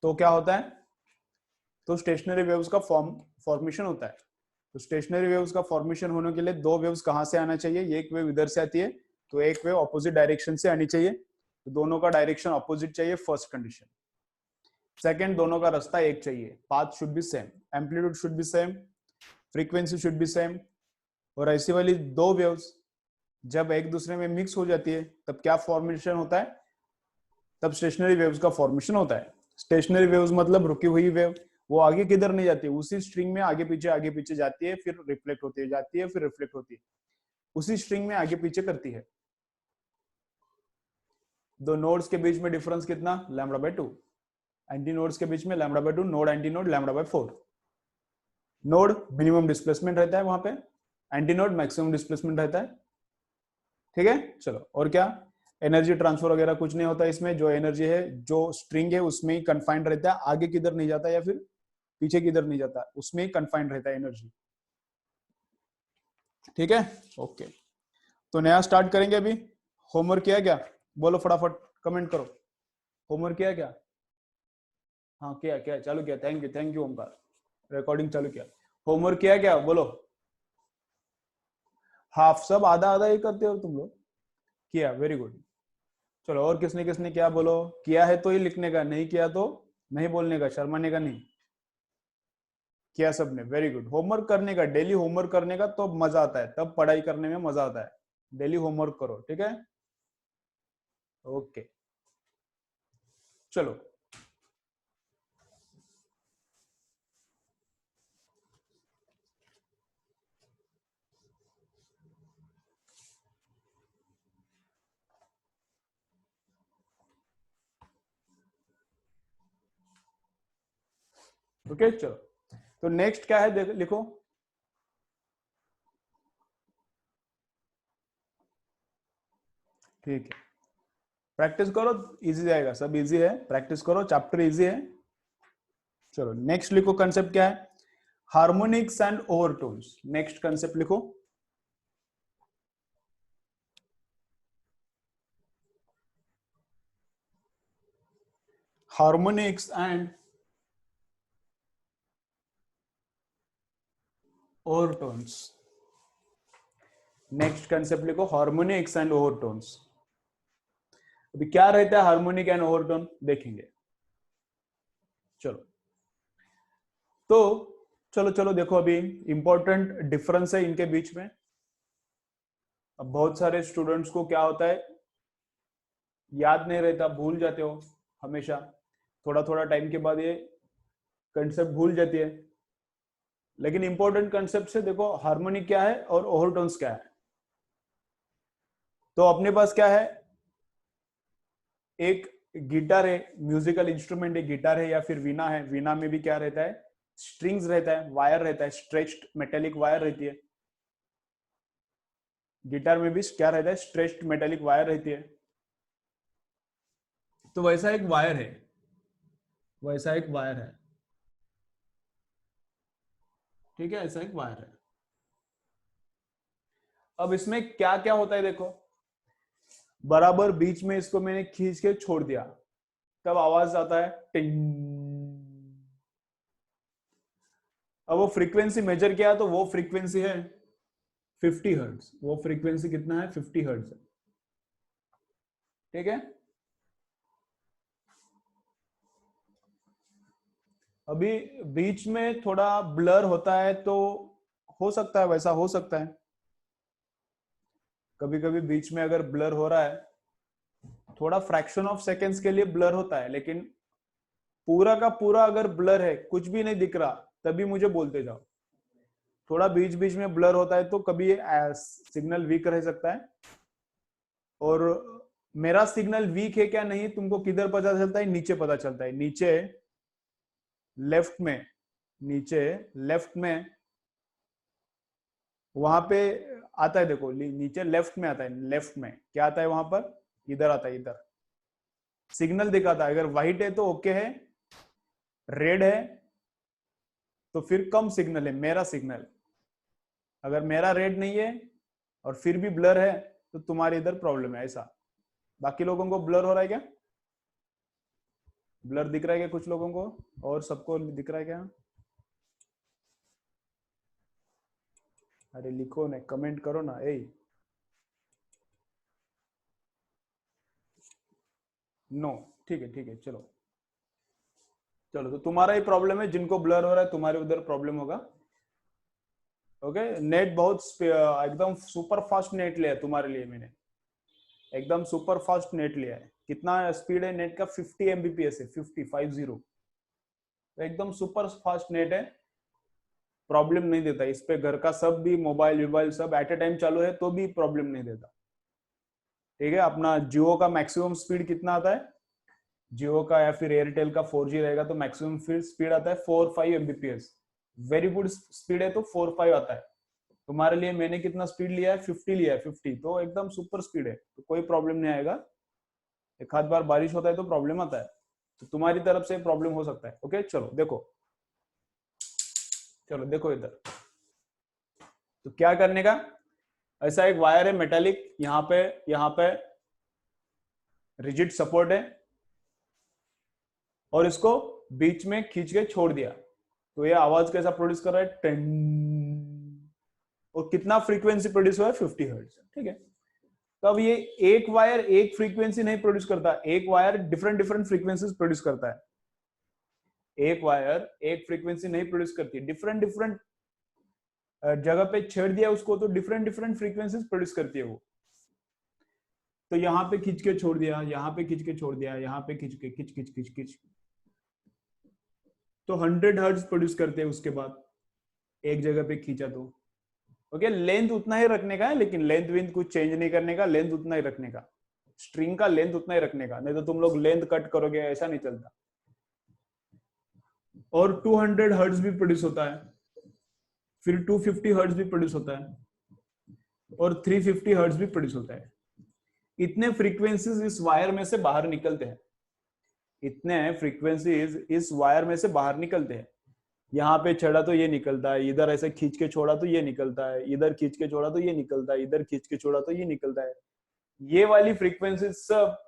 तो क्या होता है, तो स्टेशनरी वेव्स का फॉर्मेशन होता है। तो स्टेशनरी वेव्स का फॉर्मेशन होने के लिए दो वेव्स कहां से आना चाहिए, एक वेव इधर से आती है तो एक वेव ऑपोजिट डायरेक्शन से आनी चाहिए, तो दोनों का डायरेक्शन ऑपोजिट चाहिए, फर्स्ट कंडीशन। सेकंड, दोनों का रास्ता एक चाहिए, path should be same, amplitude should be same, frequency should be same. और ऐसी वाली दो वेव्स जब एक दूसरे में मिक्स हो जाती है तब क्या फॉर्मेशन होता है, तब स्टेशनरी वेव्स का फॉर्मेशन होता है। स्टेशनरी वेव्स मतलब रुकी हुई वेव, वो आगे किधर नहीं जाती, उसी स्ट्रिंग में आगे पीछे जाती है, फिर रिफ्लेक्ट होती है, जाती है फिर रिफ्लेक्ट होती है, उसी स्ट्रिंग में आगे पीछे करती है। दो नोड्स के बीच में डिफरेंस कितना, λ/2। एंटी नोड्स के बीच में λ/2, node anti node λ/4। Node minimum displacement रहता है वहां पे, एंटी नोड मैक्सिमम डिस्प्लेसमेंट रहता है। ठीक है, चलो और क्या, एनर्जी ट्रांसफर वगैरह कुछ नहीं होता इसमें, जो एनर्जी है जो स्ट्रिंग है उसमें ही कन्फाइंड रहता है, आगे किधर नहीं जाता या फिर पीछे किधर नहीं जाता, उसमें ही कन्फाइंड रहता है एनर्जी। ठीक है, ओके। तो नया स्टार्ट करेंगे अभी। होमवर्क किया क्या, बोलो फटाफट, कमेंट करो, होमवर्क किया क्या? हाँ किया, क्या चालू किया, थैंक यू ओमकार, रिकॉर्डिंग चालू किया। होमवर्क किया क्या, बोलो। हाफ, सब आधा आधा ही करते हो तुम लोग। किया, वेरी गुड। चलो और किसने किसने क्या, बोलो। किया है तो ही लिखने का, नहीं किया तो नहीं बोलने का, शर्माने का नहीं। किया सबने, वेरी गुड। होमवर्क करने का, डेली होमवर्क करने का तो मजा आता है, तब पढ़ाई करने में मजा आता है। डेली होमवर्क करो, ठीक है, ओके। चलो ओके, चलो तो नेक्स्ट क्या है, लिखो। ठीक है, प्रैक्टिस करो, इजी जाएगा, सब इजी है, प्रैक्टिस करो, चैप्टर इजी है। चलो नेक्स्ट लिखो, कंसेप्ट क्या है, harmonics and overtones. Next concept लिखो, harmonics and overtones. Next concept लिखो, हार्मोनिक्स एंड ओवरटोन्स। अभी क्या रहता है हार्मोनिक एंड ओवरटोन, देखेंगे। चलो तो चलो चलो देखो, अभी इंपॉर्टेंट डिफरेंस है इनके बीच में। अब बहुत सारे स्टूडेंट्स को क्या होता है, याद नहीं रहता, भूल जाते हो हमेशा, थोड़ा थोड़ा टाइम के बाद ये कंसेप्ट भूल जाती है। लेकिन इंपॉर्टेंट कंसेप्ट से देखो, हार्मोनिक क्या है और ओवरटोन्स क्या है। तो अपने पास क्या है, एक गिटार है, म्यूजिकल इंस्ट्रूमेंट, एक गिटार है या फिर वीणा है। वीणा में भी क्या रहता है, स्ट्रिंग्स रहता है, वायर रहता है, स्ट्रेच्ड मेटेलिक वायर रहती है। गिटार में भी क्या रहता है, स्ट्रेच्ड मेटेलिक वायर रहती है। तो वैसा एक वायर है, वैसा एक वायर है, ठीक है, ऐसा एक वायर है। अब इसमें क्या क्या होता है देखो, बराबर बीच में इसको मैंने खींच के छोड़ दिया, तब आवाज आता है टिंग। अब वो फ्रीक्वेंसी मेजर किया तो वो फ्रीक्वेंसी है 50 हर्ट्ज। वो फ्रीक्वेंसी कितना है, 50 हर्ट्ज है, ठीक है। अभी बीच में थोड़ा ब्लर होता है तो हो सकता है, वैसा हो सकता है, कभी कभी बीच में अगर ब्लर हो रहा है, थोड़ा फ्रैक्शन ऑफ सेकेंड्स के लिए ब्लर होता है, लेकिन पूरा का पूरा अगर ब्लर है, कुछ भी नहीं दिख रहा, तभी मुझे बोलते जाओ। थोड़ा बीच बीच में ब्लर होता है तो कभी सिग्नल वीक रह सकता है। और मेरा सिग्नल वीक है क्या नहीं तुमको किधर पता चलता है, नीचे पता चलता है, नीचे लेफ्ट में, नीचे लेफ्ट में वहां पे आता है, देखो नीचे लेफ्ट में आता है, लेफ्ट में क्या आता है वहां पर, इधर आता है, इधर सिग्नल दिखाता है। अगर व्हाइट है तो ओके है, रेड है तो फिर कम सिग्नल है मेरा सिग्नल। अगर मेरा रेड नहीं है और फिर भी ब्लर है तो तुम्हारे इधर प्रॉब्लम है, ऐसा। बाकी लोगों को ब्लर हो रहा है क्या, ब्लर दिख रहा है क्या कुछ लोगों को, और सबको दिख रहा है क्या? अरे लिखो ना, कमेंट करो ना। ए नो, ठीक है ठीक है, चलो चलो। तो तुम्हारा ही प्रॉब्लम है, जिनको ब्लर हो रहा है तुम्हारे उधर प्रॉब्लम होगा। ओके, नेट बहुत एकदम सुपर फास्ट नेट लिया है तुम्हारे लिए मैंने, एकदम सुपर फास्ट नेट लिया है। कितना स्पीड है नेट का? 50 एमबीपीएस है, 50। एकदम सुपर फास्ट नेट है, प्रॉब्लम नहीं देता इस पे। घर का सब भी मोबाइल वोबाइल सब एट ए टाइम चालू है तो भी प्रॉब्लम नहीं देता। ठीक है, अपना जियो का मैक्सिमम स्पीड कितना आता है? जियो का या फिर एयरटेल का 4G रहेगा तो मैक्सिमम स्पीड आता है 4-5 एमबीपीएस। वेरी गुड स्पीड है तो 4-5 आता है। तुम्हारे लिए मैंने कितना स्पीड लिया है? 50 लिया है, 50 तो एकदम सुपर स्पीड है, तो कोई प्रॉब्लम नहीं आएगा। एक आध बार बारिश होता है तो प्रॉब्लम आता है, तो तुम्हारी तरफ से प्रॉब्लम हो सकता है। ओके चलो देखो, चलो देखो इधर। तो क्या करने का, ऐसा एक वायर है मेटालिक, यहाँ पे रिजिड सपोर्ट है, और इसको बीच में खींच के छोड़ दिया, तो ये आवाज कैसा प्रोड्यूस कर रहा है? टेन। और कितना फ्रीक्वेंसी प्रोड्यूस हुआ है? 50 हर्ट्ज। ठीक है, तो अब ये एक वायर एक फ्रीक्वेंसी नहीं प्रोड्यूस करता, एक wire different different frequencies produce करता है। एक वायर एक फ्रीक्वेंसी नहीं प्रोड्यूस करती, डिफरेंट डिफरेंट जगह पे छेड़ दिया उसको तो डिफरेंट डिफरेंट फ्रीक्वेंसीज प्रोड्यूस करती है वो। तो यहाँ पे खींच के छोड़ दिया, यहाँ पे खींच के छोड़ दिया, यहाँ पे खींच के खींच खींच खींच खींच, तो 100 हर्ट्ज प्रोड्यूस करते हैं उसके बाद, एक जगह पे खींचा तो। ओके, लेंथ उतना ही रखने का है, लेकिन लेंथ विंथ कुछ चेंज नहीं करने का, लेंथ उतना ही रखने का, स्ट्रिंग का लेंथ उतना ही रखने का, नहीं तो तुम लोग लेंथ कट करोगे, ऐसा नहीं चलता। और 200 हर्ट्ज भी प्रोड्यूस होता है, फिर 250 हर्ट्ज भी प्रोड्यूस होता है, और 350 हर्ट्ज भी प्रोड्यूस होता है। इतने फ्रीक्वेंसीज इस वायर में से बाहर निकलते हैं, इतने फ्रीक्वेंसीज इस वायर में से बाहर निकलते हैं। यहाँ पे चढ़ा तो ये निकलता है, इधर ऐसे खींच के छोड़ा तो ये निकलता है, इधर खींच के छोड़ा तो ये निकलता है, इधर खींच के छोड़ा तो ये निकलता है। ये वाली फ्रीक्वेंसी सब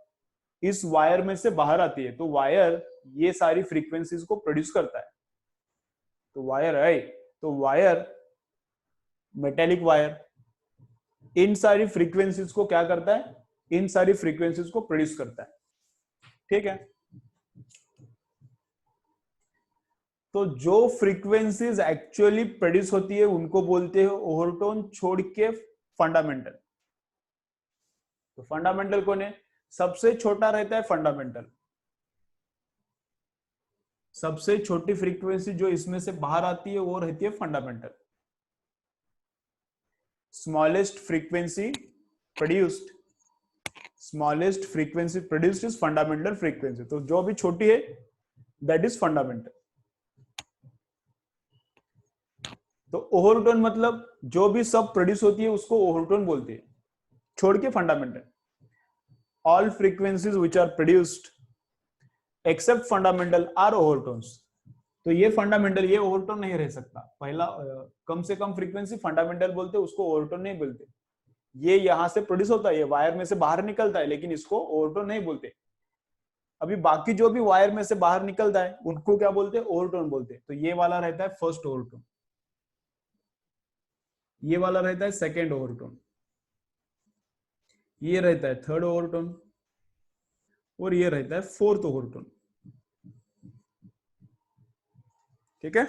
इस वायर में से बाहर आती है, तो वायर ये सारी फ्रीक्वेंसीज को प्रोड्यूस करता है। तो वायर है, तो वायर मेटेलिक वायर इन सारी फ्रीक्वेंसीज को क्या करता है? इन सारी फ्रीक्वेंसीज को प्रोड्यूस करता है। ठीक है, तो जो फ्रीक्वेंसीज एक्चुअली प्रोड्यूस होती है उनको बोलते हैं ओवरटोन, छोड़ के फंडामेंटल। तो फंडामेंटल कौन है? सबसे छोटा रहता है फंडामेंटल, सबसे छोटी फ्रीक्वेंसी जो इसमें से बाहर आती है वो रहती है fundamental. Smallest frequency produced, smallest frequency produced is fundamental frequency. तो जो भी छोटी है दैट इज फंडामेंटल। तो ओवरटोन मतलब जो भी सब प्रोड्यूस होती है उसको ओवरटोन बोलते हैं, छोड़ के fundamental. All frequencies which are produced except fundamental are overtones. तो ये फंडामेंटल, ये ओवरटोन नहीं रह सकता। पहला कम से कम फ्रीक्वेंसी फंडामेंटल बोलते, उसको ओवरटोन नहीं बोलते। ये यहां से प्रोड्यूस होता है, ये वायर में से बाहर निकलता है, लेकिन इसको ओवरटोन नहीं बोलते। अभी बाकी जो भी वायर में से बाहर निकलता है उनको क्या बोलते हैं? ओवरटोन बोलते हैं। तो ये वाला रहता है फर्स्ट ओवरटोन, ये वाला रहता है सेकेंड ओवरटोन, ये रहता है थर्ड ओवरटोन, और ये रहता है फोर्थ ओवरटोन। ठीक है,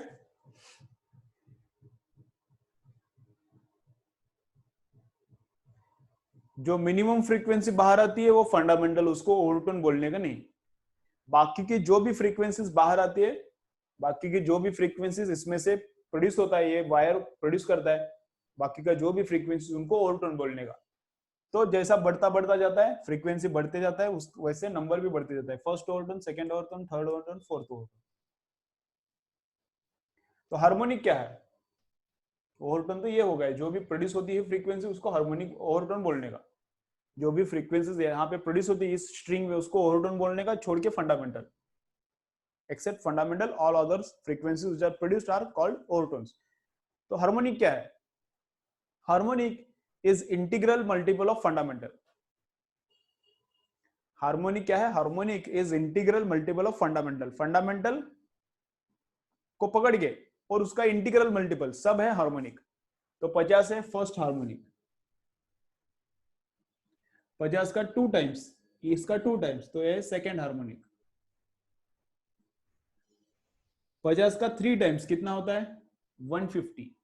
जो मिनिमम फ्रीक्वेंसी बाहर आती है वो फंडामेंटल, उसको ओवरटोन बोलने का नहीं। बाकी की जो भी फ्रीक्वेंसीज बाहर आती है, बाकी की जो भी फ्रीक्वेंसीज इसमें से प्रोड्यूस होता है, ये वायर प्रोड्यूस करता है, बाकी का जो भी फ्रीक्वेंसी उनको ओवरटोन बोलने का। तो जैसा बढ़ता बढ़ता जाता है, फ्रीक्वेंसी बढ़ते जाता है, उस वैसे नंबर भी बढ़ते जाता है। First overtone, second overtone, third overtone, fourth overtone. तो हार्मोनिक क्या है? ओवरटोन तो ये हो गया, जो भी प्रोड्यूस होती है फ्रीक्वेंसी उसको हार्मोनिक ओवरटोन बोलने का। जो भी फ्रीक्वेंसीज यहाँ पे प्रोड्यूस होती है इस स्ट्रिंग में उसको ओवरटोन बोलने का, छोड़ के fundamental. Except fundamental all others frequencies which are produced are called overtones. तो हार्मोनिक क्या है? Harmonic is integral multiple of fundamental. Harmonic क्या है? Harmonic is integral multiple of fundamental. Fundamental को पकड़ के और उसका इंटीग्रल मल्टीपल सब है हार्मोनिक। तो 50 है फर्स्ट हार्मोनिक, 50 का 2 टाइम्स, इसका 2 टाइम्स, तो ये सेकेंड हार्मोनिक। 50 का 3 टाइम्स कितना होता है? 150।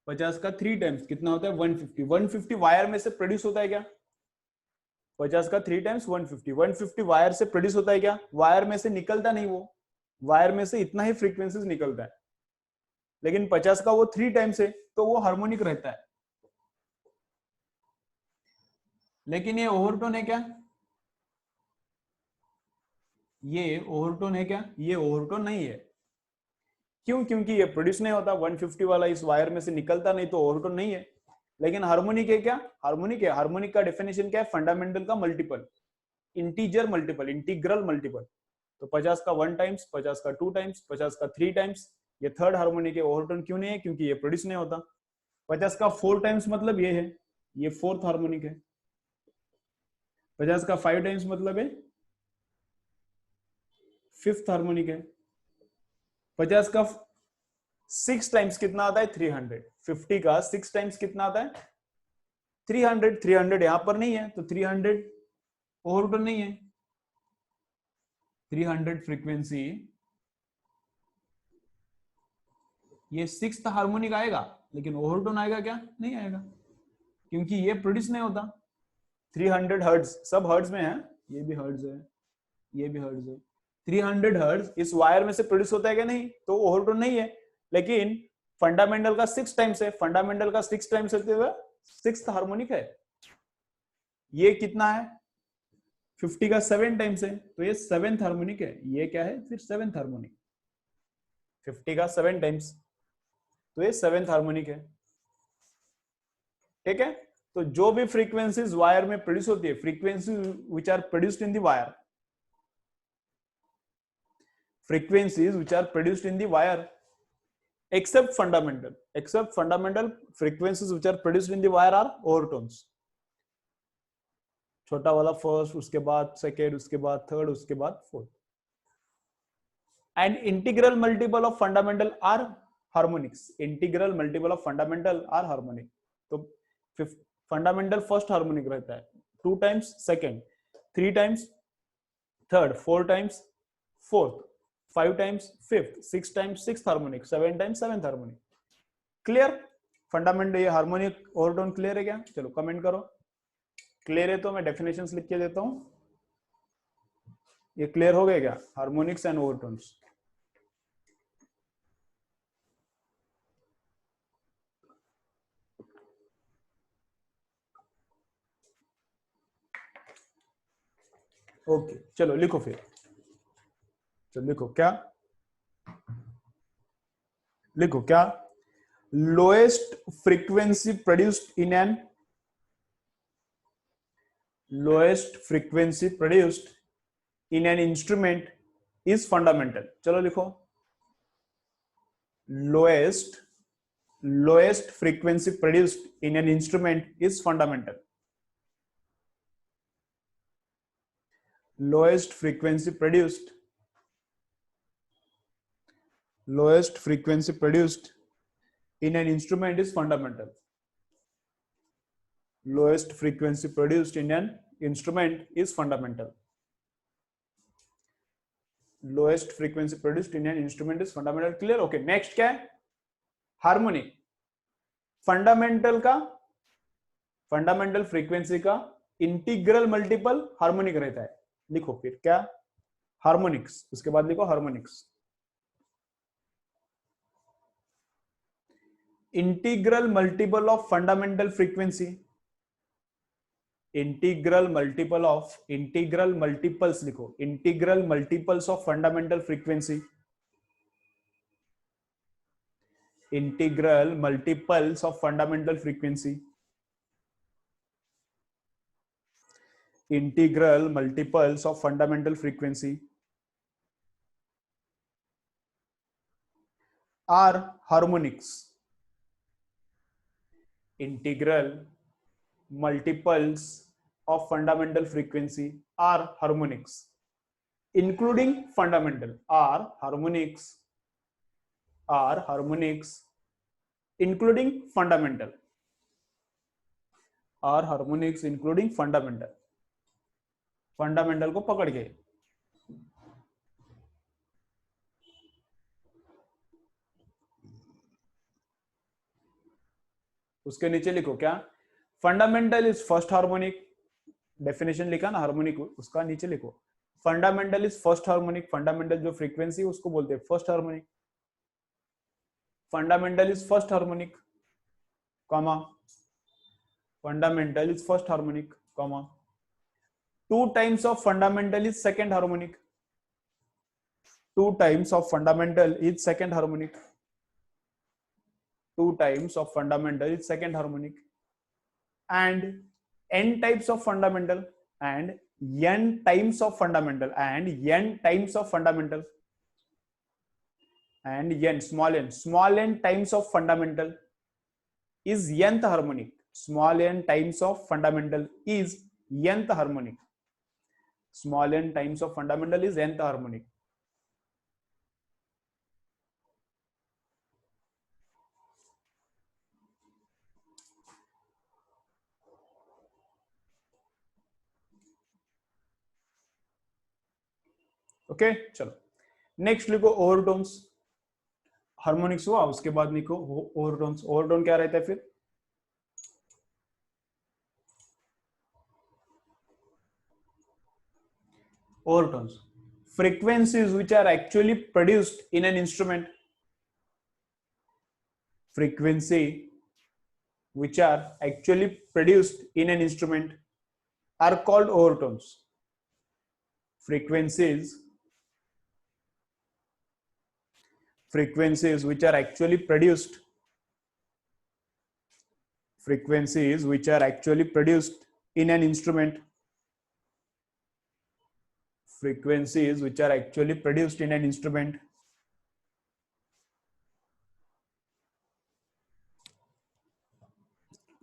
50 का 3 टाइम्स कितना होता है? 150। 150 वायर में से प्रोड्यूस होता है क्या? 50 का 3 टाइम्स 150, 150 वायर से प्रोड्यूस होता है क्या? वायर में से निकलता नहीं, वो वायर में से इतना ही फ्रीक्वेंसीज निकलता है, लेकिन 50 का वो 3 टाइम्स है तो वो हार्मोनिक रहता है। लेकिन ये ओवरटोन है क्या? ये ओवरटोन है क्या? ये ओवरटोन नहीं है। क्यों? क्योंकि ये प्रोड्यूस नहीं होता, 150 वाला इस वायर में से निकलता नहीं, तो ओवरटोन नहीं है। लेकिन हार्मोनिक है क्या? हार्मोनिक है। हार्मोनिक का डेफिनेशन क्या है? फंडामेंटल का multiple, integer multiple, integral multiple. तो 50 का 1 टाइम्स, 50 का 2 टाइम्स, 50 का 3 टाइम्स, ये थर्ड हार्मोनिक है। ओवरटोन क्यों नहीं है? क्योंकि ये प्रोड्यूस नहीं होता। 50 का 4 टाइम्स मतलब ये है, ये फोर्थ हार्मोनिक है। 50 का 5 टाइम्स मतलब है फिफ्थ हार्मोनिक है। 50 का 6 टाइम्स कितना आता है? 300। 50 का 6 टाइम्स कितना आता है? 300। 300 यहां पर नहीं है, तो 300 ओवरटोन नहीं है। 300 फ्रीक्वेंसी, ये सिक्स्थ हार्मोनिक आएगा, लेकिन ओवरटोन आएगा क्या? नहीं आएगा, क्योंकि ये प्रोड्यूस नहीं होता। 300 हर्ट्ज, सब हर्ट्ज में है, ये भी हर्ट्ज है, ये भी हर्ट्ज है। 300 हर्ट्ज इस वायर में से प्रोड्यूस होता है क्या? नहीं, तो ओवरटोन नहीं है। लेकिन फंडामेंटल का 6 टाइम्स है, फंडामेंटल का 6 टाइम्स होते हुए सिक्स्थ हार्मोनिक है। ये कितना है? 50 का 7 टाइम्स है, तो ये सेवेंथ हार्मोनिक है। ये क्या है फिर? Seventh harmonic. 50 का 7 टाइम्स, तो ये सेवेंथ हार्मोनिक है। ठीक है? तो जो भी फ्रीक्वेंसीज वायर में प्रोड्यूस होती है, frequency which are produced in the wire, frequencies which are produced in the wire except fundamental frequencies which are produced in the wire are overtones। छोटा वाला फर्स्ट, उसके बाद सेकेंड, उसके बाद थर्ड, उसके बाद fourth. And integral multiple of fundamental are harmonics. Integral multiple of fundamental are harmonic. तो fundamental first harmonic रहता है, 2 times second, 3 times third, 4 times fourth, 5 times fifth, 6 times sixth harmonic, 7 times seventh harmonic. Clear? Fundamental ये harmonic overtone clear है क्या? चलो comment करो। Clear है तो मैं डेफिनेशंस लिख के देता हूं। ये क्लियर हो गया क्या? Harmonics and overtones. ओके चलो लिखो फिर। चलो लिखो क्या? लिखो क्या? Lowest frequency produced in an lowest frequency produced in an instrument is fundamental. चलो लिखो। Lowest lowest frequency produced in an instrument is fundamental। lowest frequency produced lowest frequency produced in an instrument is fundamental। lowest frequency produced in an instrument is fundamental। lowest frequency produced in an instrument is fundamental। clear? okay next क्या है? Harmonic. Fundamental का fundamental frequency का integral multiple harmonic रहता है। लिखो फिर क्या? Harmonics, उसके बाद लिखो harmonics. Integral multiple of fundamental frequency, integral multiples लिखो, integral multiples of fundamental frequency, integral multiples of fundamental frequency, integral multiples of fundamental frequency are harmonics. Integral multiples of fundamental frequency are harmonics, including fundamental are harmonics including fundamental are harmonics including fundamental को पकड़ के उसके नीचे लिखो क्या, fundamental is first harmonic, definition लिखा ना harmonic, उसका नीचे लिखो fundamental is first harmonic, fundamental जो फ्रीक्वेंसी उसको बोलते हैं first harmonic, fundamental is first harmonic comma, fundamental is first harmonic comma, 2 times of fundamental is second harmonic, 2 times of fundamental is second harmonic, 2 times of fundamental is second harmonic, and n types of fundamental and n times of fundamental and n times of fundamental and n small n times of fundamental is nth harmonic, small n times of fundamental is nth harmonic, small n times of fundamental is nth harmonic. Okay चलो next लिखो overtones, harmonics हुआ उसके बाद लिखो overtones, overtone क्या रहता है फिर, overtones frequencies which are actually produced in an instrument, frequency which are actually produced in an instrument are called overtones, frequencies which are actually produced, frequencies which are actually produced in an instrument, frequencies which are actually produced in an instrument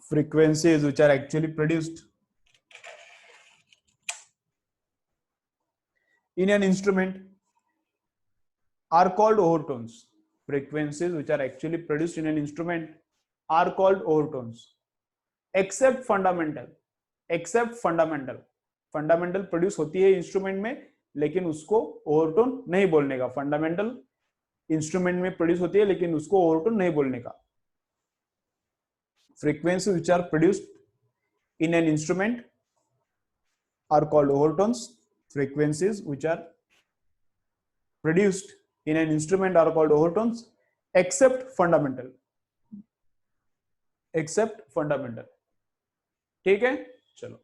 frequencies which are actually produced in an instrument are called overtones, frequencies which are actually produced in an instrument are called overtones, except fundamental, fundamental produce होती है instrument में लेकिन उसको overtone नहीं बोलने का, fundamental instrument में produce होती है लेकिन उसको ओवरटोन नहीं बोलने का, frequencies which are produced in an instrument are called overtones, frequencies which are produced in an instrument are called overtones except fundamental, ठीक है चलो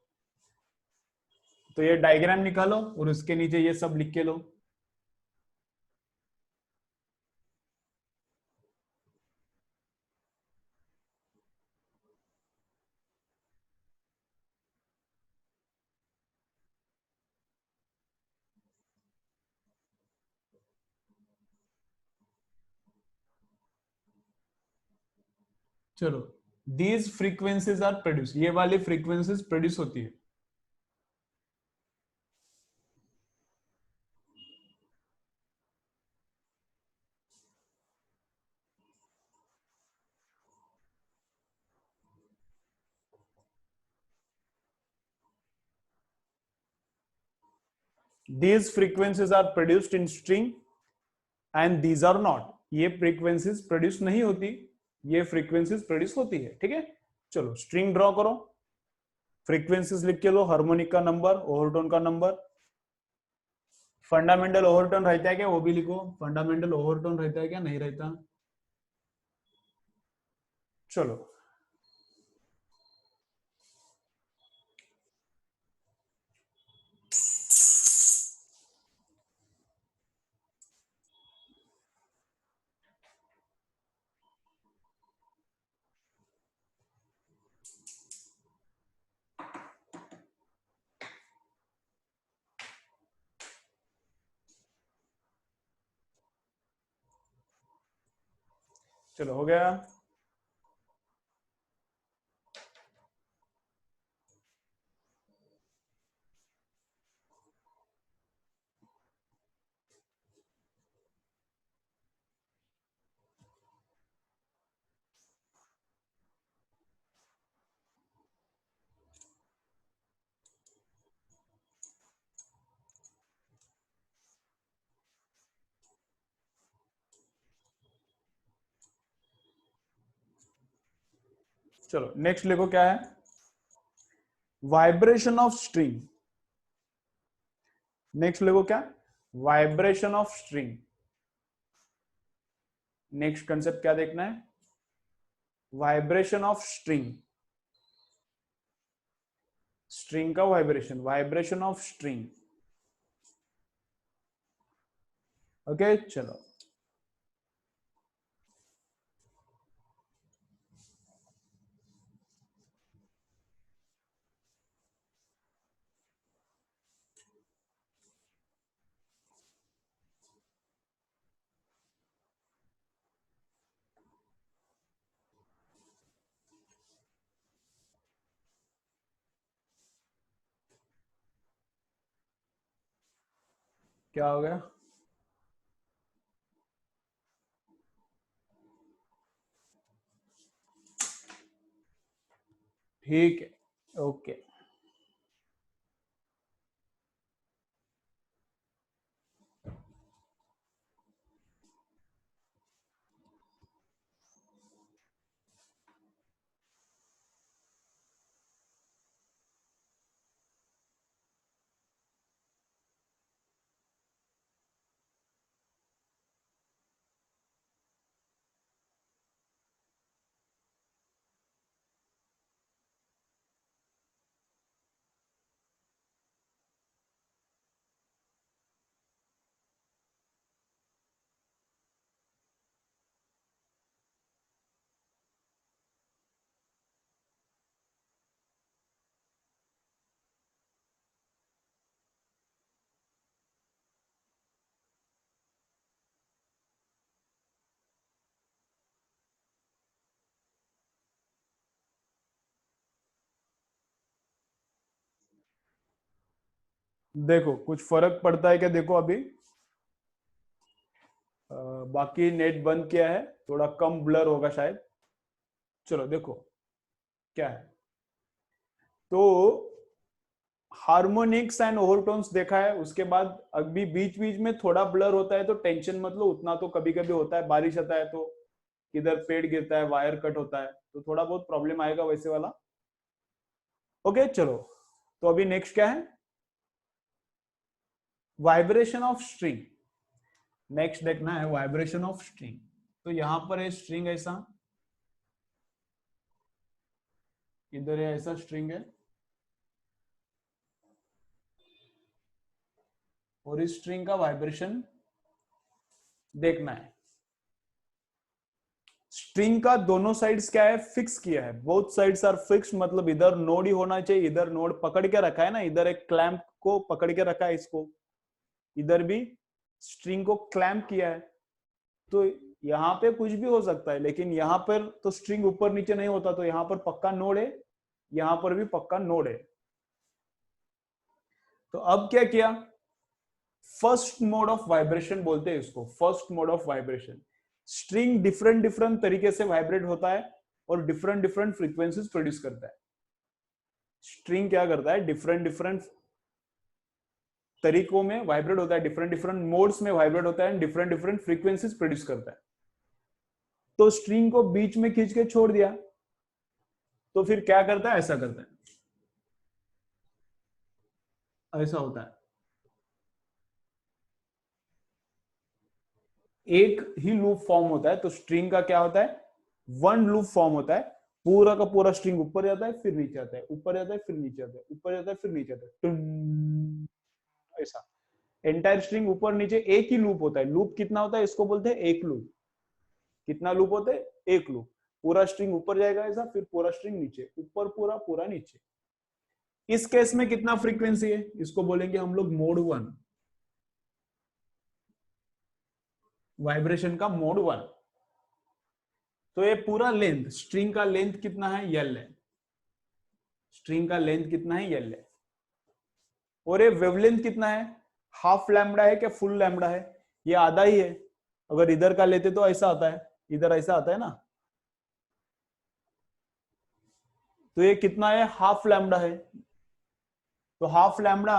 तो ये डायग्राम निकालो और उसके नीचे ये सब लिख के लो, चलो दीज फ्रीक्वेंसीज आर प्रोड्यूस, ये वाली फ्रीक्वेंसीज प्रोड्यूस होती है, these frequencies are produced in string and these are not, ये frequencies प्रोड्यूस नहीं होती, ये frequencies प्रोड्यूस होती है, ठीक है चलो स्ट्रिंग ड्रॉ करो, फ्रीक्वेंसीज लिख के लो, हार्मोनिक का नंबर, ओवरटोन का नंबर, फंडामेंटल ओवरटोन रहता है क्या वो भी लिखो, फंडामेंटल ओवरटोन रहता है क्या नहीं रहता, चलो चलो हो गया, चलो नेक्स्ट लिखो क्या है, वाइब्रेशन ऑफ स्ट्रिंग। नेक्स्ट लिखो क्या, vibration of string. Next concept क्या देखना है, वाइब्रेशन ऑफ स्ट्रिंग। स्ट्रिंग का vibration, vibration of string. Okay चलो, क्या हो गया, ठीक है, ओके। देखो कुछ फर्क पड़ता है क्या, देखो अभी बाकी नेट बंद किया है, थोड़ा कम ब्लर होगा शायद। चलो देखो क्या है, तो हार्मोनिक्स एंड ओवरटोन्स देखा है, उसके बाद अभी बीच बीच में थोड़ा ब्लर होता है, तो टेंशन मत लो, उतना तो कभी कभी होता है, बारिश आता है तो किधर पेड़ गिरता है, वायर कट होता है, तो थोड़ा बहुत प्रॉब्लम आएगा वैसे वाला। ओके चलो, तो अभी नेक्स्ट क्या है, वाइब्रेशन ऑफ स्ट्रिंग। नेक्स्ट देखना है वाइब्रेशन ऑफ स्ट्रिंग। तो यहां पर है स्ट्रिंग ऐसा, इधर है ऐसा स्ट्रिंग है, और इस स्ट्रिंग का वाइब्रेशन देखना है। स्ट्रिंग का दोनों साइड्स क्या है, फिक्स किया है, बोथ साइड्स आर फिक्स, मतलब इधर नोड ही होना चाहिए, इधर नोड पकड़ के रखा है ना, इधर एक क्लैंप को पकड़ के रखा है इसको, इधर भी स्ट्रिंग को क्लैंप किया है। तो यहाँ पे कुछ भी हो सकता है, लेकिन यहाँ पर तो स्ट्रिंग ऊपर नीचे नहीं होता, तो यहाँ पर पक्का नोड है, यहाँ पर भी पक्का नोड है। तो अब क्या किया, फर्स्ट मोड ऑफ वाइब्रेशन बोलते हैं इसको, first mode of vibration. String different different तरीके से वाइब्रेट होता है और डिफरेंट डिफरेंट फ्रीक्वेंसीज प्रोड्यूस करता है। स्ट्रिंग क्या करता है, डिफरेंट डिफरेंट तरीकों में वाइब्रेट होता है, डिफरेंट डिफरेंट मोड्स में वाइब्रेट होता है, डिफरेंट डिफरेंट फ्रीक्वेंसीज प्रोड्यूस करता है। तो स्ट्रिंग को बीच में खींच के छोड़ दिया, तो फिर क्या करता है, ऐसा करता है, ऐसा होता है। एक ही लूप फॉर्म होता है, तो स्ट्रिंग का क्या होता है, वन लूप फॉर्म होता है, पूरा का पूरा स्ट्रिंग ऊपर जाता है फिर नीचे आता है, ऊपर जाता है फिर नीचे आता है, ऊपर जाता है फिर नीचे आता है, ऐसा एंटायर स्ट्रिंग ऊपर नीचे एक ही लूप होता है। लूप कितना होता है, इसको बोलते हैं एक लूप। कितना लूप होते हैं, एक लूप। पूरा स्ट्रिंग ऊपर जाएगा ऐसा, फिर पूरा स्ट्रिंग नीचे, ऊपर पूरा पूरा नीचे। इस केस में कितना फ्रीक्वेंसी है, इसको बोलेंगे हम लोग मोड वन, वाइब्रेशन का मोड वन। तो ये पूरा लेंथ, स्ट्रिंग का लेंथ कितना है, यल है, स्ट्रिंग का लेंथ कितना है, यल है। और ये वेवलेंथ कितना है, हाफ लैम्बडा है क्या फुल लैम्बडा है, ये आधा ही है। अगर इधर का लेते तो ऐसा आता है, इधर ऐसा आता है ना, तो ये कितना है, हाफ लैम्बडा है। तो हाफ लैम्बडा,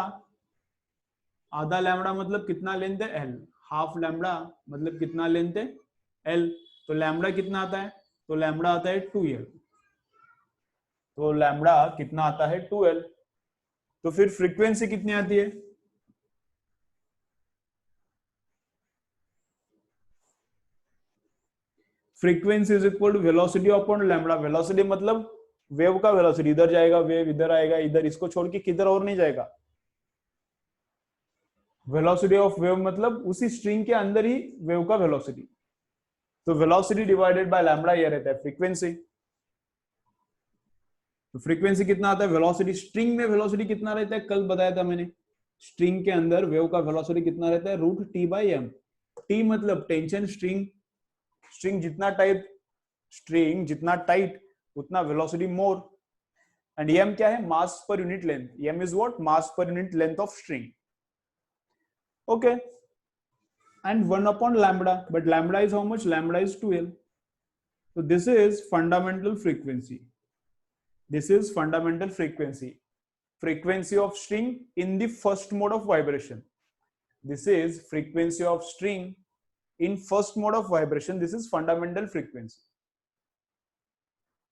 आधा लैम्बडा मतलब कितना लेंथ है, एल। हाफ लैम्बडा मतलब कितना लेंथ है, एल। तो लैम्बडा कितना आता है, तो लैम्बडा आता है 2l। तो लैम्बडा कितना आता है 2L। तो फिर फ्रीक्वेंसी कितनी आती है? Frequency is equal to velocity upon lambda. Velocity मतलब वेव का वेलोसिटी, इधर जाएगा वेव, इधर आएगा, इधर, इसको छोड़ के किधर और नहीं जाएगा। वेलोसिटी ऑफ वेव मतलब उसी स्ट्रिंग के अंदर ही वेव का वेलोसिटी। तो वेलोसिटी डिवाइडेड बाय लैम्बडा ये रहता है फ्रीक्वेंसी। तो फ्रीक्वेंसी कितना आता है? वेलोसिटी, स्ट्रिंग में वेलोसिटी कितना रहता है कल बताया था मैंने, स्ट्रिंग के अंदर वेव का वेलोसिटी कितना रहता है? Root T by M. T मतलब टेंशन स्ट्रिंग, स्ट्रिंग जितना टाइट, स्ट्रिंग जितना टाइट उतना वेलोसिटी मोर। एंड एम क्या है? Mass per unit length. M is what? Mass per unit length of string. Okay, and 1 upon lambda, but lambda is how much? Lambda is 2L. So this is fundamental frequency. This is fundamental frequency. Frequency of string in the first mode of vibration. This is frequency of string in first mode of vibration. This is fundamental frequency.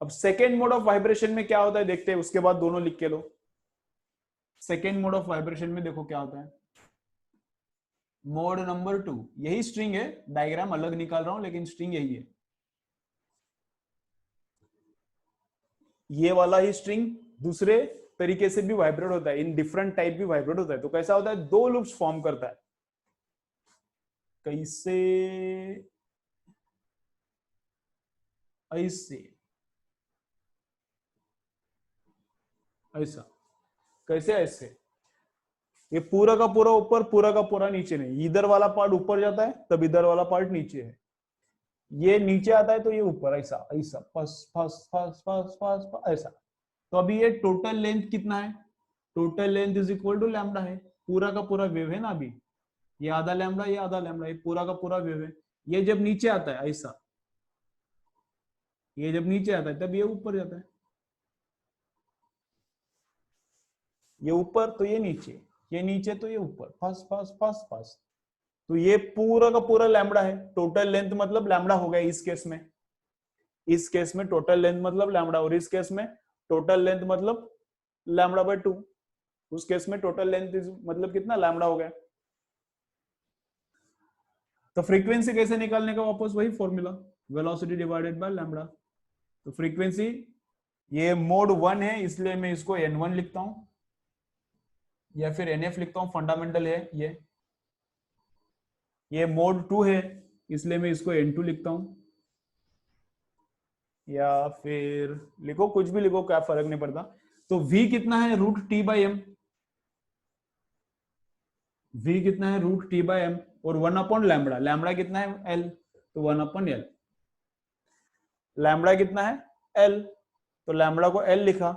अब second mode of vibration में क्या होता है देखते हैं, उसके बाद दोनों लिख के लो। सेकेंड मोड ऑफ वाइब्रेशन में देखो क्या होता है। मोड नंबर 2, यही स्ट्रिंग है, डायग्राम अलग निकाल रहा हूं लेकिन स्ट्रिंग यही है। ये वाला ही स्ट्रिंग दूसरे तरीके से भी वाइब्रेट होता है, इन डिफरेंट टाइप भी वाइब्रेट होता है। तो कैसा होता है? दो लूप्स फॉर्म करता है। कैसे? ऐसे, ऐसा। कैसे? ऐसे। ये पूरा का पूरा ऊपर, पूरा का पूरा नीचे नहीं, इधर वाला पार्ट ऊपर जाता है तब इधर वाला पार्ट नीचे है, ये नीचे आता है तो ये ऊपर, ऐसा ऐसा, फस फस फस फस फस ऐसा। तो अभी ये टोटल लेंथ कितना है? Total length is equal to lambda है। पूरा का पूरा वेव है ना, अभी ये आधा लैम्बडा, ये आधा लैम्बडा, ये पूरा का पूरा वेव है। ये जब नीचे आता है ऐसा, ये जब नीचे आता है तब ये ऊपर जाता है, ये ऊपर तो ये नीचे, ये नीचे तो ये ऊपर, फस फस फस फस। तो ये पूरा का पूरा लैम्बडा है। टोटल लेंथ मतलब लैम्बडा हो गया इस केस में। इस केस में टोटल लेंथ मतलब लैम्बडा, और इस केस में टोटल लेंथ मतलब लैम्बडा बाय 2। उस केस में टोटल लेंथ मतलब कितना? लैम्बडा हो गया। तो फ्रीक्वेंसी कैसे निकालने का? वापस वही formula, velocity divided by lambda. तो फ्रीक्वेंसी, ये मोड 1 है इसलिए मैं इसको n1 लिखता हूं, या फिर nf लिखता हूं, फंडामेंटल है ये मोड 2 है इसलिए मैं इसको n2 लिखता हूं, या फिर लिखो कुछ भी लिखो, क्या फर्क नहीं पड़ता। तो v कितना है? Root T by M. v कितना है? रूट टी बाई एम, और 1 अपॉन लैम्बडा। लैम्बडा कितना है? l, तो 1 अपॉन l। लैम्बडा कितना है? l, तो लैम्बडा को l लिखा,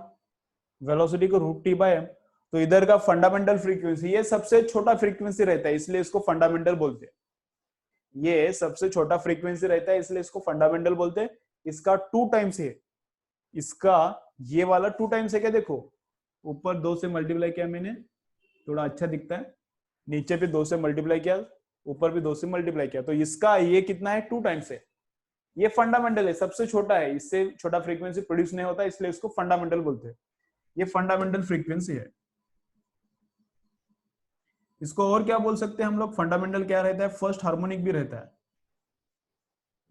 वेलोसिटी को रूट टी बाई एम। तो इधर का फंडामेंटल फ्रीक्वेंसी, ये सबसे छोटा फ्रीक्वेंसी रहता है इसलिए इसको फंडामेंटल बोलते हैं। ये सबसे छोटा फ्रीक्वेंसी रहता है इसलिए इसको फंडामेंटल बोलते हैं। इसका 2 टाइम्स है, इसका ये वाला 2 टाइम्स है क्या? देखो ऊपर 2 से मल्टीप्लाई किया मैंने, थोड़ा अच्छा दिखता है, नीचे भी 2 से मल्टीप्लाई किया, ऊपर भी 2 से मल्टीप्लाई किया, तो इसका ये कितना है? 2 टाइम्स है। ये फंडामेंटल है, सबसे छोटा है, इससे छोटा फ्रीक्वेंसी प्रोड्यूस नहीं होता इसलिए इसको फंडामेंटल बोलते हैं। ये फंडामेंटल फ्रीक्वेंसी है। इसको और क्या बोल सकते हैं हम लोग? फंडामेंटल क्या रहता है? फर्स्ट हार्मोनिक भी रहता है,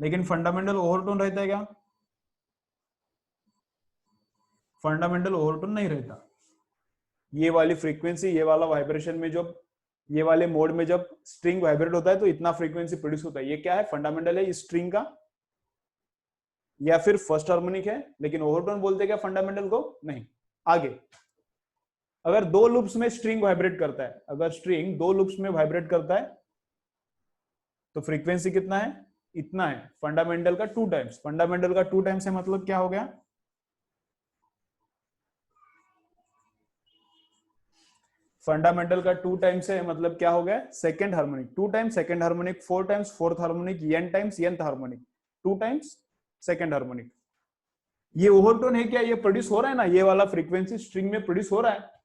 लेकिन फंडामेंटल ओवरटोन रहता है क्या? फंडामेंटल ओवरटोन नहीं रहता। ये वाली फ्रीक्वेंसी, ये वाला वाइब्रेशन में जब, ये वाले मोड में जब स्ट्रिंग वाइब्रेट होता है तो इतना फ्रीक्वेंसी प्रोड्यूस होता है। ये क्या है? फंडामेंटल है इस स्ट्रिंग का, या फिर फर्स्ट हार्मोनिक है, लेकिन ओवरटोन बोलते क्या फंडामेंटल को? नहीं। आगे, अगर 2 लूप्स में स्ट्रिंग वाइब्रेट करता है, अगर स्ट्रिंग 2 लूप्स में वाइब्रेट करता है तो फ्रीक्वेंसी कितना है? इतना है। फंडामेंटल का 2 टाइम्स। फंडामेंटल का 2 टाइम्स है मतलब क्या हो गया? फंडामेंटल का 2 टाइम्स है मतलब क्या हो गया? Second harmonic. 2 times second harmonic, 4 times fourth harmonic, n times nth harmonic, 2 times second harmonic. ये ओवरटोन है क्या? ये प्रोड्यूस हो रहा है ना, ये वाला फ्रीक्वेंसी स्ट्रिंग में प्रोड्यूस हो रहा है,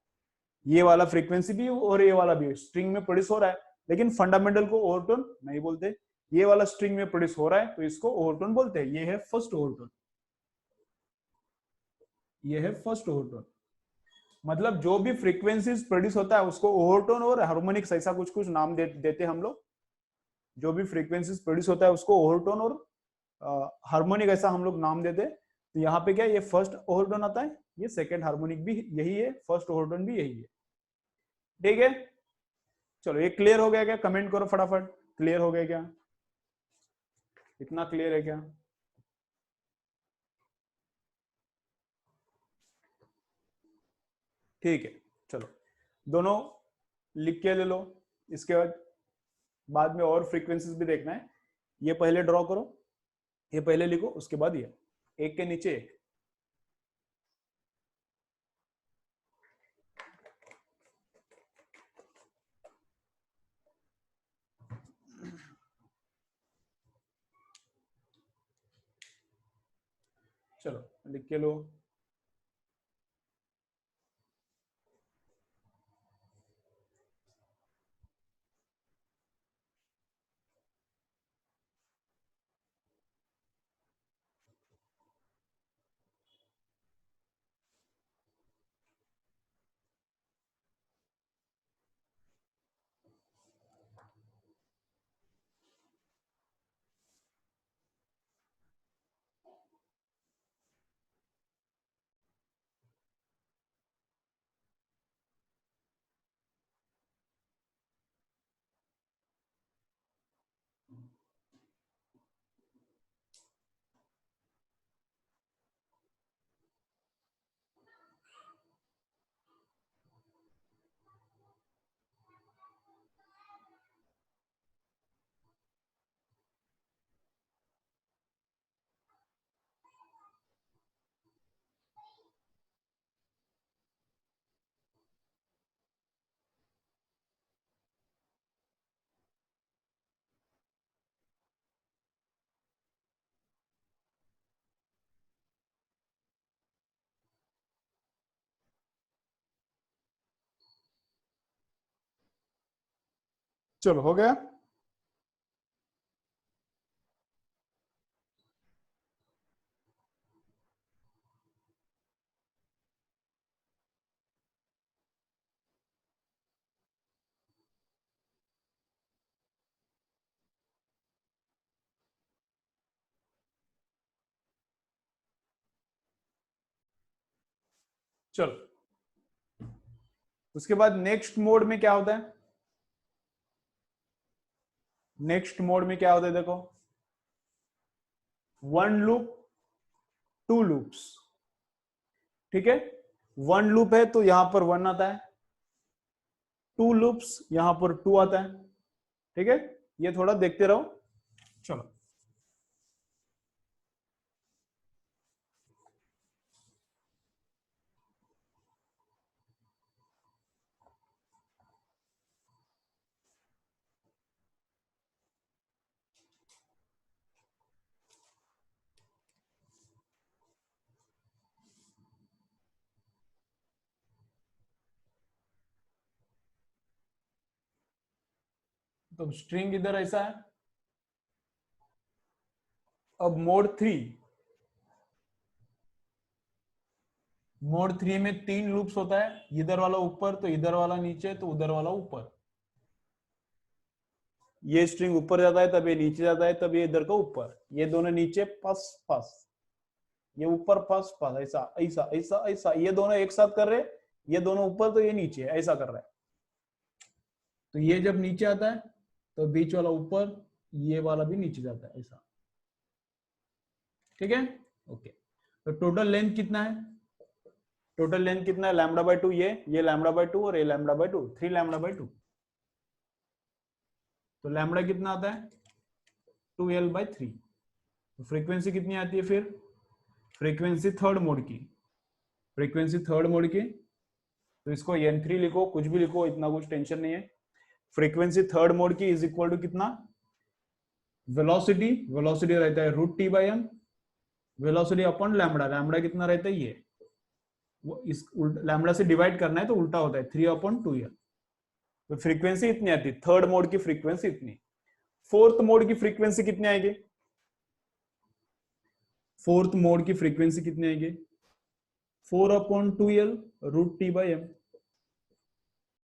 ये वाला फ्रीक्वेंसी भी और ये वाला भी स्ट्रिंग में प्रोड्यूस हो रहा है, लेकिन फंडामेंटल को ओवरटोन नहीं बोलते। ये वाला स्ट्रिंग में प्रोड्यूस हो रहा है तो इसको ओवरटोन बोलते हैं। ये है फर्स्ट ओवरटोन। ये है फर्स्ट ओवरटोन। मतलब जो भी फ्रीक्वेंसीज प्रोड्यूस होता है उसको ओवरटोन और हार्मोनिक्स ऐसा कुछ कुछ नाम देते हम लोग। जो भी फ्रीक्वेंसीज प्रोड्यूस होता है उसको ओवरटोन और हार्मोनिक ऐसा हम लोग नाम देते। तो यहाँ पे क्या, ये फर्स्ट ओवरटोन आता है, ये सेकंड हार्मोनिक भी यही है, फर्स्ट ओवरटोन भी यही है। ठीक है, चलो ये क्लियर हो गया क्या? कमेंट करो फटाफट, क्लियर हो गया क्या? इतना क्लियर है क्या? ठीक है, चलो दोनों लिख के ले लो। इसके बाद में और फ्रीक्वेंसीज भी देखना है। ये पहले ड्रॉ करो, ये पहले लिखो, उसके बाद ये एक के नीचे एक। चलो लिख के लो। चलो हो गया। चलो उसके बाद नेक्स्ट मोड में क्या होता है? नेक्स्ट मोड में क्या होता है देखो, वन लूप, टू लूप्स। ठीक है, वन लूप है तो यहां पर वन आता है, टू लूप्स यहां पर टू आता है। ठीक है, ये थोड़ा देखते रहो। चलो तो स्ट्रिंग इधर ऐसा है। अब मोड थ्री, मोड थ्री में तीन लूप्स होता है, इधर वाला ऊपर तो इधर वाला नीचे तो उधर वाला ऊपर। ये स्ट्रिंग ऊपर जाता है तब ये नीचे जाता है, तब ये इधर का ऊपर, ये दोनों नीचे पस पस, ये ऊपर पस पस, ऐसा ऐसा ऐसा ऐसा, ये दोनों एक साथ कर रहे, ये दोनों ऊपर तो ये नीचे, ऐसा कर रहा है। तो ये जब नीचे आता है तो बीच वाला ऊपर, ये वाला भी नीचे जाता है ऐसा। ठीक है, ओके। तो टोटल लेंथ कितना है? टोटल लेंथ कितना है? लैम्बडा बाय टू, ये लैम्बडा बाय टू और ये lambda by two, 3 lambda by two. तो लैम्बडा कितना आता है? 2l/3। तो फ्रीक्वेंसी कितनी आती है फिर? फ्रीक्वेंसी थर्ड मोड की, फ्रीक्वेंसी थर्ड मोड की, तो इसको n3 लिखो, कुछ भी लिखो, इतना कुछ टेंशन नहीं है। फ्रीक्वेंसी थर्ड मोड की इज इक्वल टू कितना? वेलोसिटी, वेलोसिटी रहता है √t/m, velocity upon lambda, lambda कितना रहता है ये, वो इस लैम्बडा से डिवाइड करना है तो उल्टा होता है 3/2l। तो फ्रीक्वेंसी इतनी आती है, थर्ड मोड की फ्रीक्वेंसी इतनी। फोर्थ मोड की फ्रीक्वेंसी कितनी आएगी? फोर्थ मोड की फ्रीक्वेंसी कितनी आएगी? 4/2L √T/m।